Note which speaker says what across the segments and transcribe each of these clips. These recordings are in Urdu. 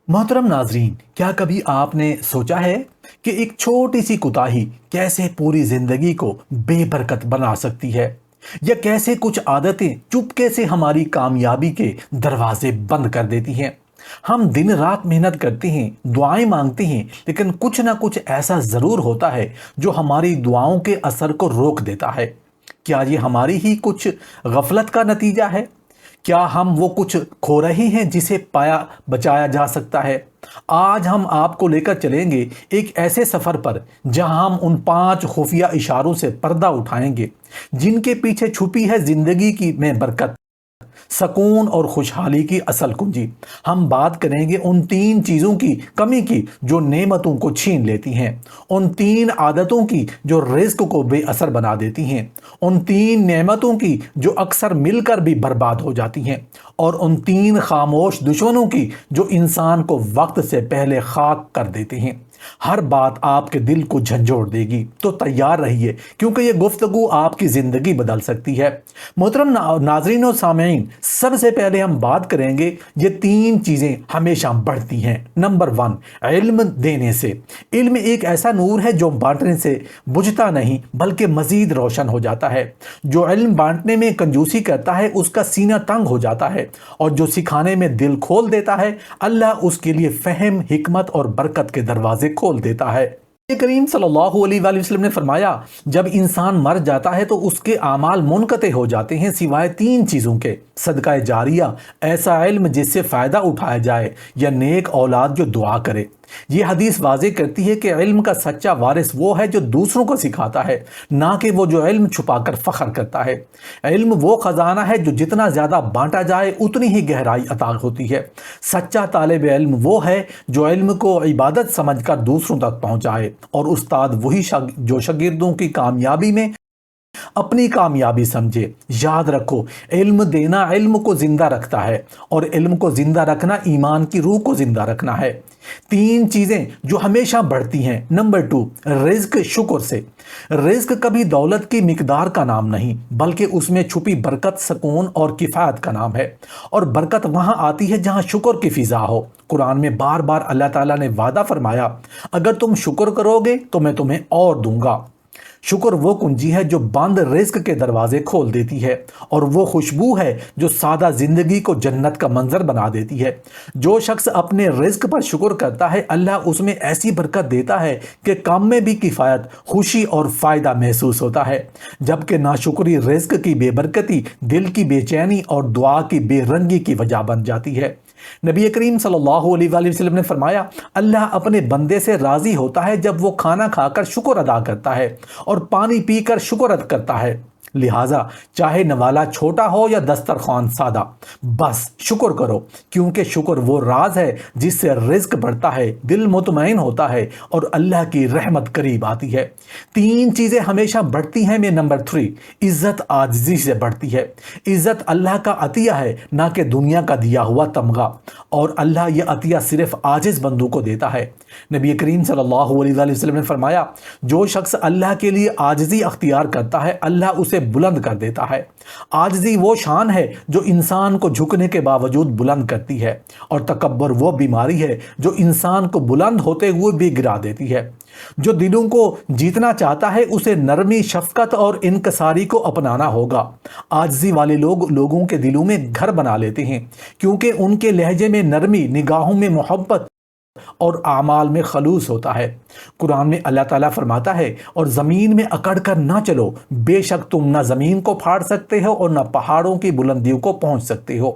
Speaker 1: محترم ناظرین، کیا کبھی آپ نے سوچا ہے کہ ایک چھوٹی سی کوتاہی کیسے پوری زندگی کو بے برکت بنا سکتی ہے؟ یا کیسے کچھ عادتیں چپکے سے ہماری کامیابی کے دروازے بند کر دیتی ہیں؟ ہم دن رات محنت کرتے ہیں، دعائیں مانگتے ہیں، لیکن کچھ نہ کچھ ایسا ضرور ہوتا ہے جو ہماری دعاؤں کے اثر کو روک دیتا ہے۔ کیا یہ ہماری ہی کچھ غفلت کا نتیجہ ہے؟ کیا ہم وہ کچھ کھو رہے ہیں جسے پایا بچایا جا سکتا ہے؟ آج ہم آپ کو لے کر چلیں گے ایک ایسے سفر پر جہاں ہم ان 5 خفیہ اشاروں سے پردہ اٹھائیں گے جن کے پیچھے چھپی ہے زندگی کی میں برکت، سکون اور خوشحالی کی اصل کنجی۔ ہم بات کریں گے ان 3 چیزوں کی کمی کی جو نعمتوں کو چھین لیتی ہیں، ان 3 عادتوں کی جو رزق کو بے اثر بنا دیتی ہیں، ان 3 نعمتوں کی جو اکثر مل کر بھی برباد ہو جاتی ہیں، اور ان 3 خاموش دشمنوں کی جو انسان کو وقت سے پہلے خاک کر دیتے ہیں۔ ہر بات آپ کے دل کو جھنجھوڑ دے گی، تو تیار رہیے کیونکہ یہ گفتگو آپ کی زندگی بدل سکتی ہے۔ محترم ناظرین و سامعین، سب سے پہلے ہم بات کریں گے یہ 3 چیزیں ہمیشہ بڑھتی ہیں۔ نمبر 1، علم دینے سے۔ علم ایک ایسا نور ہے جو بانٹنے سے بجھتا نہیں بلکہ مزید روشن ہو جاتا ہے۔ جو علم بانٹنے میں کنجوسی کرتا ہے اس کا سینہ تنگ ہو جاتا ہے، اور جو سکھانے میں دل کھول دیتا ہے اللہ اس کے لیے فہم، حکمت اور برکت کے دروازے کھول دیتا ہے۔ نبی کریم صلی اللہ علیہ وآلہ وسلم نے فرمایا، جب انسان مر جاتا ہے تو اس کے اعمال منقطع ہو جاتے ہیں سوائے 3 چیزوں کے: صدقہ جاریہ، ایسا علم جس سے فائدہ اٹھایا جائے، یا نیک اولاد جو دعا کرے۔ یہ حدیث واضح کرتی ہے کہ علم کا سچا وارث وہ ہے جو دوسروں کو سکھاتا ہے، نہ کہ وہ جو علم چھپا کر فخر کرتا ہے۔ علم وہ خزانہ ہے جو جتنا زیادہ بانٹا جائے اتنی ہی گہرائی عطا ہوتی ہے۔ سچا طالب علم وہ ہے جو علم کو عبادت سمجھ کر دوسروں تک پہنچائے، اور استاد وہی جو شاگردوں کی کامیابی میں اپنی کامیابی سمجھے۔ یاد رکھو، علم دینا علم کو زندہ رکھتا ہے، اور علم کو زندہ رکھنا ایمان کی روح کو زندہ رکھنا ہے۔ 3 چیزیں جو ہمیشہ بڑھتی ہیں۔ نمبر 2، رزق شکر سے۔ رزق کبھی دولت کی مقدار کا نام نہیں بلکہ اس میں چھپی برکت، سکون اور کفایت کا نام ہے، اور برکت وہاں آتی ہے جہاں شکر کی فضا ہو۔ قرآن میں بار بار اللہ تعالیٰ نے وعدہ فرمایا، اگر تم شکر کرو گے تو میں تمہیں اور دوں گا۔ شکر وہ کنجی ہے جو بند رزق کے دروازے کھول دیتی ہے، اور وہ خوشبو ہے جو سادہ زندگی کو جنت کا منظر بنا دیتی ہے۔ جو شخص اپنے رزق پر شکر کرتا ہے اللہ اس میں ایسی برکت دیتا ہے کہ کام میں بھی کفایت، خوشی اور فائدہ محسوس ہوتا ہے، جبکہ ناشکری رزق کی بے برکتی، دل کی بے چینی اور دعا کی بے رنگی کی وجہ بن جاتی ہے۔ نبی کریم صلی اللہ علیہ وآلہ وسلم نے فرمایا، اللہ اپنے بندے سے راضی ہوتا ہے جب وہ کھانا کھا کر شکر ادا کرتا ہے اور پانی پی کر شکر ادا کرتا ہے۔ لہٰذا چاہے نوالا چھوٹا ہو یا دسترخوان سادہ، بس شکر کرو، کیونکہ شکر وہ راز ہے جس سے رزق بڑھتا ہے، دل مطمئن ہوتا ہے اور اللہ کی رحمت قریب آتی ہے۔ 3 چیزیں ہمیشہ بڑھتی ہیں میں نمبر 3، عزت عاجزی سے بڑھتی ہے۔ عزت اللہ کا عطیہ ہے، نہ کہ دنیا کا دیا ہوا تمغہ، اور اللہ یہ عطیہ صرف عاجز بندوں کو دیتا ہے۔ نبی کریم صلی اللہ علیہ وآلہ وسلم نے فرمایا، جو شخص اللہ کے لیے عاجزی اختیار کرتا ہے اللہ اسے بلند کر دیتا ہے۔ عاجزی وہ شان ہے جو انسان کو جھکنے کے باوجود بلند کرتی ہے، اور تکبر وہ بیماری ہے جو انسان کو بلند ہوتے ہوئے بھی گرا دیتی ہے۔ جو دلوں کو جیتنا چاہتا ہے اسے نرمی، شفقت اور انکساری کو اپنانا ہوگا۔ عاجزی والے لوگ لوگوں کے دلوں میں گھر بنا لیتے ہیں، کیونکہ ان کے لہجے میں نرمی، نگاہوں میں محبت اور اعمال میں خلوص ہوتا ہے۔ قرآن میں اللہ تعالیٰ فرماتا ہے، اور زمین میں اکڑ کر نہ چلو، بے شک تم نہ زمین کو پھاڑ سکتے ہو اور نہ پہاڑوں کی بلندیوں کو پہنچ سکتے ہو۔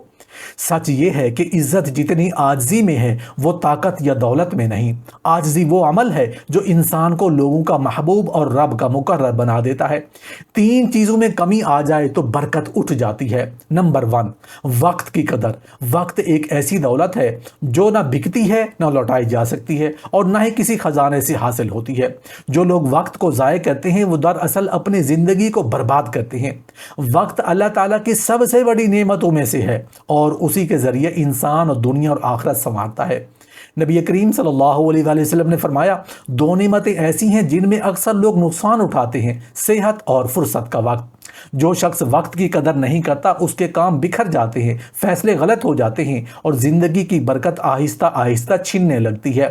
Speaker 1: سچ یہ ہے کہ عزت جتنی عاجزی میں ہے وہ طاقت یا دولت میں نہیں۔ عاجزی وہ عمل ہے جو انسان کو لوگوں کا محبوب اور رب کا مقرر بنا دیتا ہے۔ 3 چیزوں میں کمی آ جائے تو برکت اٹھ جاتی ہے۔ نمبر 1، وقت کی قدر۔ وقت ایک ایسی دولت ہے جو نہ بکتی ہے نہ لوٹائی جا سکتی ہے، اور نہ ہی کسی خزانے سے حاصل ہوتی ہے۔ جو لوگ وقت کو ضائع کرتے ہیں وہ دراصل اپنی زندگی کو برباد کرتے ہیں۔ وقت اللہ تعالیٰ کی سب سے بڑی نعمتوں میں سے ہے، اور اسی کے ذریعے انسان اور دنیا اور آخرت سنوارتا ہے۔ نبی کریم صلی اللہ علیہ وآلہ وسلم نے فرمایا، 2 نعمتیں ایسی ہیں جن میں اکثر لوگ نقصان اٹھاتے ہیں، صحت اور فرصت کا وقت۔ جو شخص وقت کی قدر نہیں کرتا اس کے کام بکھر جاتے ہیں، فیصلے غلط ہو جاتے ہیں اور زندگی کی برکت آہستہ آہستہ چھننے لگتی ہے۔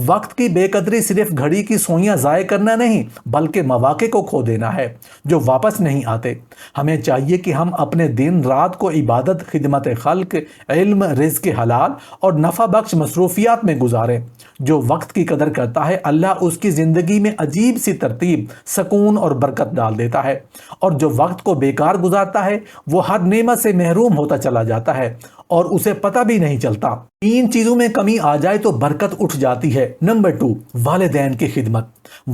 Speaker 1: وقت کی بے قدری صرف گھڑی کی سوئیاں ضائع کرنا نہیں بلکہ مواقع کو کھو دینا ہے جو واپس نہیں آتے۔ ہمیں چاہیے کہ ہم اپنے دن رات کو عبادت، خدمت خلق، علم، رزق حلال اور نفع بخش مصروفیات میں گزاریں۔ جو وقت کی قدر کرتا ہے اللہ اس کی زندگی میں عجیب سی ترتیب، سکون اور برکت ڈال دیتا ہے، اور جو وقت کو بیکار گزارتا ہے وہ ہر نعمت سے محروم ہوتا چلا جاتا ہے اور اسے پتہ بھی نہیں چلتا۔ تین چیزوں میں کمی آ جائے تو برکت اٹھ جاتی ہے۔ نمبر 2، والدین کی خدمت۔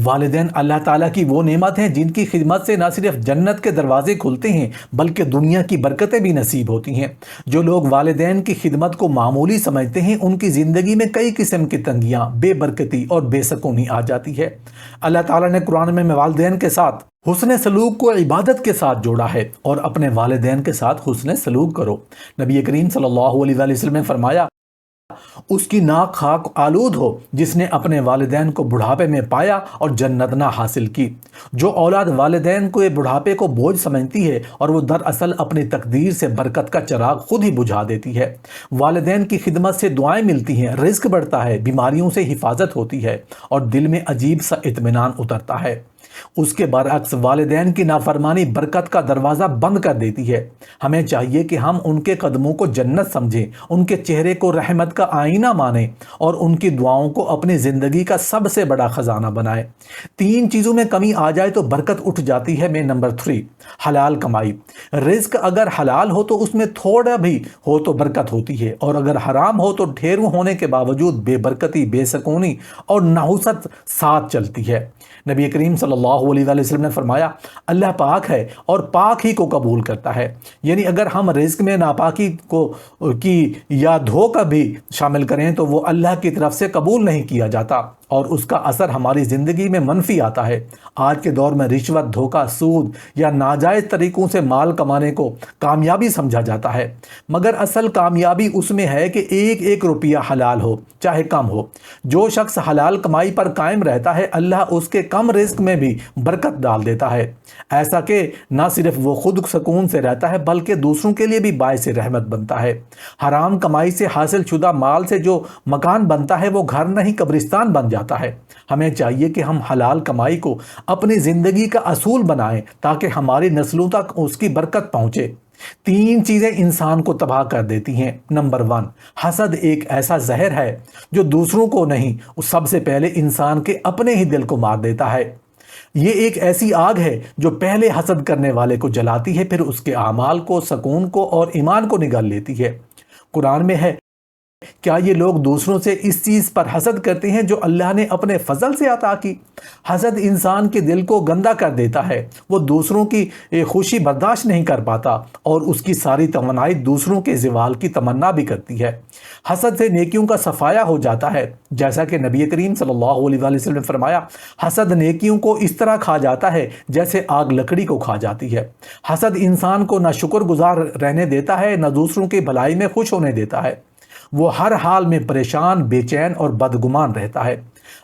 Speaker 1: والدین اللہ تعالیٰ کی وہ نعمت ہیں جن کی خدمت سے نہ صرف جنت کے دروازے کھلتے ہیں بلکہ دنیا کی برکتیں بھی نصیب ہوتی ہیں۔ جو لوگ والدین کی خدمت کو معمولی سمجھتے ہیں ان کی زندگی میں کئی قسم کی تنگیاں، بے برکتی اور بے سکونی آ جاتی ہے۔ اللہ تعالیٰ نے قرآن میں والدین کے ساتھ حسن سلوک کو عبادت کے ساتھ جوڑا ہے، اور اپنے والدین کے ساتھ حسن سلوک کرو۔ نبی کریم صلی اللہ علیہ وسلم نے فرمایا، اس کی ناک خاک آلود ہو جس نے اپنے والدین کو بڑھاپے میں پایا اور جنت نہ حاصل کی۔ جو اولاد والدین کو بڑھاپے کو بوجھ سمجھتی ہے اور وہ دراصل اپنی تقدیر سے برکت کا چراغ خود ہی بجھا دیتی ہے۔ والدین کی خدمت سے دعائیں ملتی ہیں، رزق بڑھتا ہے، بیماریوں سے حفاظت ہوتی ہے اور دل میں عجیب سا اطمینان اترتا ہے۔ اس کے برعکس والدین کی نافرمانی برکت کا دروازہ بند کر دیتی ہے۔ ہمیں چاہیے کہ ہم ان کے قدموں کو جنت سمجھیں، ان کے چہرے کو رحمت کا آئینہ مانیں اور ان کی دعاؤں کو اپنی زندگی کا سب سے بڑا خزانہ بنائیں۔ تین چیزوں میں کمی آ جائے تو برکت اٹھ جاتی ہے۔ میں نمبر 3، حلال کمائی۔ رزق اگر حلال ہو تو اس میں تھوڑا بھی ہو تو برکت ہوتی ہے، اور اگر حرام ہو تو ڈھیروں ہونے کے باوجود بے برکتی، بے سکونی اور نحوست ساتھ چلتی ہے۔ نبی کریم صلی اللہ علیہ وسلم نے فرمایا، اللہ پاک ہے اور پاک ہی کو قبول کرتا ہے۔ یعنی اگر ہم رزق میں ناپاکی کی یا دھوکہ بھی شامل کریں تو وہ اللہ کی طرف سے قبول نہیں کیا جاتا اور اس کا اثر ہماری زندگی میں منفی آتا ہے۔ آج کے دور میں رشوت، دھوکہ، سود یا ناجائز طریقوں سے مال کمانے کو کامیابی سمجھا جاتا ہے، مگر اصل کامیابی اس میں ہے کہ ایک ایک روپیہ حلال ہو چاہے کم ہو۔ جو شخص حلال کمائی پر قائم رہتا ہے اللہ اس کے کم رزق میں بھی برکت ڈال دیتا ہے، ایسا کہ نہ صرف وہ خود سکون سے رہتا ہے بلکہ دوسروں کے لیے بھی باعث رحمت بنتا ہے۔ حرام کمائی سے حاصل شدہ مال سے جو مکان بنتا ہے وہ گھر نہیں قبرستان بن جاتا ہے۔ ہمیں چاہیے کہ ہم حلال کمائی کو اپنی زندگی کا اصول بنائیں تاکہ ہماری نسلوں تک اس کی برکت پہنچے۔ تین چیزیں انسان کو تباہ کر دیتی ہیں۔ نمبر 1، حسد ایک ایسا زہر ہے جو دوسروں کو نہیں، سب سے پہلے انسان کے اپنے ہی دل کو مار دیتا ہے۔ یہ ایک ایسی آگ ہے جو پہلے حسد کرنے والے کو جلاتی ہے، پھر اس کے اعمال کو، سکون کو اور ایمان کو نگل لیتی ہے۔ قرآن میں ہے، کیا یہ لوگ دوسروں سے اس چیز پر حسد کرتے ہیں جو اللہ نے اپنے فضل سے عطا کی؟ حسد انسان کے دل کو گندا کر دیتا ہے، وہ دوسروں کی خوشی برداشت نہیں کر پاتا اور اس کی ساری توانائی دوسروں کے زوال کی تمنا بھی کرتی ہے۔ حسد سے نیکیوں کا صفایا ہو جاتا ہے، جیسا کہ نبی کریم صلی اللہ علیہ وسلم نے فرمایا، حسد نیکیوں کو اس طرح کھا جاتا ہے جیسے آگ لکڑی کو کھا جاتی ہے۔ حسد انسان کو نہ شکر گزار رہنے دیتا ہے نہ دوسروں کی بھلائی میں خوش ہونے دیتا ہے، وہ ہر حال میں پریشان، بے چین اور بدگمان رہتا ہے۔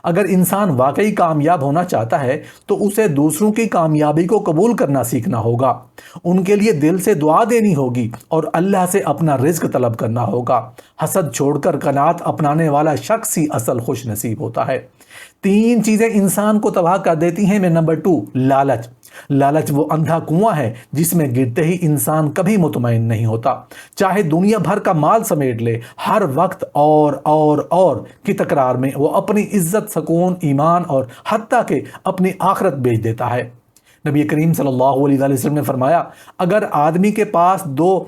Speaker 1: اگر انسان واقعی کامیاب ہونا چاہتا ہے تو اسے دوسروں کی کامیابی کو قبول کرنا سیکھنا ہوگا، ان کے لیے دل سے دعا دینی ہوگی اور اللہ سے اپنا رزق طلب کرنا ہوگا۔ حسد چھوڑ کر قناعت اپنانے والا شخص ہی اصل خوش نصیب ہوتا ہے۔ تین چیزیں انسان کو تباہ کر دیتی ہیں۔ میں نمبر 2، لالچ۔ لالچ وہ اندھا کنواں ہے جس میں گرتے ہی انسان کبھی مطمئن نہیں ہوتا، چاہے دنیا بھر کا مال سمیٹ لے، ہر وقت اور کی تکرار میں وہ اپنی عزت، سکون، ایمان اور حتیٰ کہ اپنی آخرت بیچ دیتا ہے۔ نبی کریم صلی اللہ علیہ وسلم نے فرمایا، اگر آدمی کے پاس 2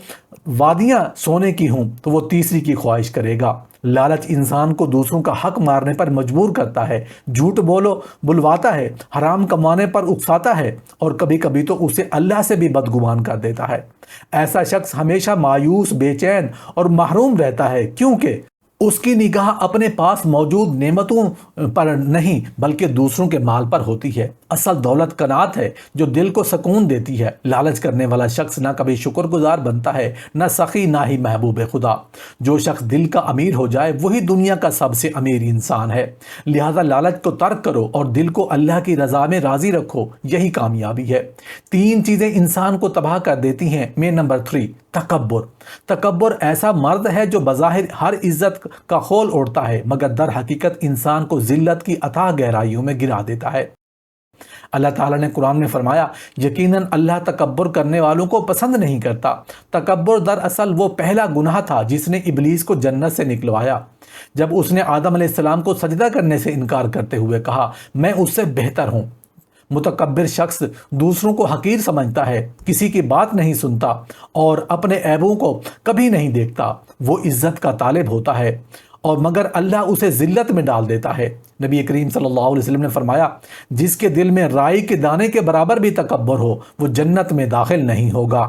Speaker 1: وادیاں سونے کی ہوں تو وہ تیسری کی خواہش کرے گا۔ لالچ انسان کو دوسروں کا حق مارنے پر مجبور کرتا ہے، جھوٹ بلواتا ہے، حرام کمانے پر اکساتا ہے اور کبھی کبھی تو اسے اللہ سے بھی بدگمان کر دیتا ہے۔ ایسا شخص ہمیشہ مایوس، بے چین اور محروم رہتا ہے، کیونکہ اس کی نگاہ اپنے پاس موجود نعمتوں پر نہیں بلکہ دوسروں کے مال پر ہوتی ہے۔ اصل دولت قناعت ہے جو دل کو سکون دیتی ہے۔ لالچ کرنے والا شخص نہ کبھی شکر گزار بنتا ہے، نہ سخی، نہ ہی محبوب خدا۔ جو شخص دل کا امیر ہو جائے وہی دنیا کا سب سے امیر انسان ہے۔ لہذا لالچ کو ترک کرو اور دل کو اللہ کی رضا میں راضی رکھو، یہی کامیابی ہے۔ 3 چیزیں انسان کو تباہ کر دیتی ہیں۔ میں نمبر 3، تکبر۔ تکبر ایسا مرد ہے جو بظاہر ہر عزت کا خول اوڑھتا ہے مگر در حقیقت انسان کو ذلت کی اتھاہ گہرائیوں میں گرا دیتا ہے۔ اللہ تعالیٰ نے قرآن میں فرمایا، یقیناً اللہ تکبر کرنے والوں کو پسند نہیں کرتا۔ تکبر دراصل وہ پہلا گناہ تھا جس نے ابلیس کو جنت سے نکلوایا۔ جب اس نے آدم علیہ السلام کو سجدہ کرنے سے انکار کرتے ہوئے کہا، میں اس سے بہتر ہوں۔ متکبر شخص دوسروں کو حقیر سمجھتا ہے، کسی کی بات نہیں سنتا اور اپنے عیبوں کو کبھی نہیں دیکھتا۔ وہ عزت کا طالب ہوتا ہے اور مگر اللہ اسے ذلت میں ڈال دیتا ہے۔ نبی کریم صلی اللہ علیہ وسلم نے فرمایا، جس کے دل میں رائی کے دانے کے برابر بھی تکبر ہو وہ جنت میں داخل نہیں ہوگا۔